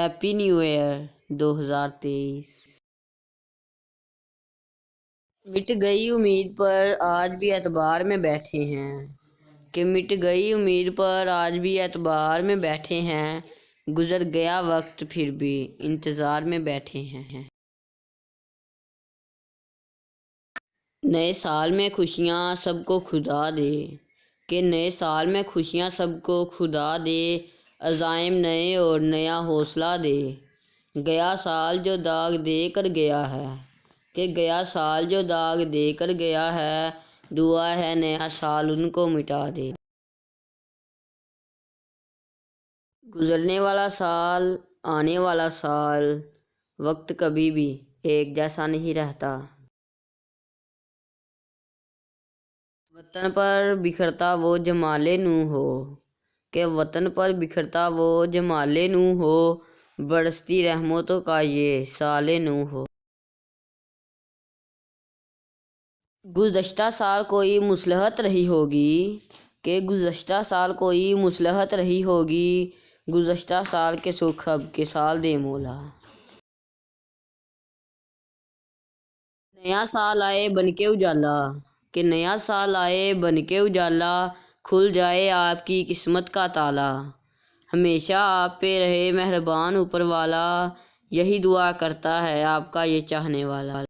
Happy new year 2023۔ مٹ گئی امید پر آج بھی اعتبار میں بیٹھے ہیں، کہ مٹ گئی امید پر آج بھی اعتبار میں بیٹھے ہیں، گزر گیا وقت پھر بھی انتظار میں بیٹھے ہیں۔ نئے سال میں خوشیاں سب کو خدا دے، کہ نئے سال میں خوشیاں سب کو خدا دے، عزائم نئے اور نیا حوصلہ دے۔ گیا سال جو داغ دے کر گیا ہے، کہ گیا سال جو داغ دے کر گیا ہے، دعا ہے نیا سال ان کو مٹا دے۔ گزرنے والا سال، آنے والا سال، وقت کبھی بھی ایک جیسا نہیں رہتا۔ وطن پر بکھرتا وہ جمالِ نو ہو، کہ وطن پر بکھرتا وہ جمالِ نو ہو، برستی رحمتوں کا یہ سالِ نو ہو۔ گزشتہ سال کوئی مصلحت رہی ہوگی، کہ گزشتہ سال کوئی مصلحت رہی ہوگی، گزشتہ سال کے سکھ اب کے سال دے مولا۔ نیا سال آئے بن کے اجالا، کہ نیا سال آئے بن کے اجالا، کھل جائے آپ کی قسمت کا تالا، ہمیشہ آپ پہ رہے مہربان اوپر والا، یہی دعا کرتا ہے آپ کا یہ چاہنے والا۔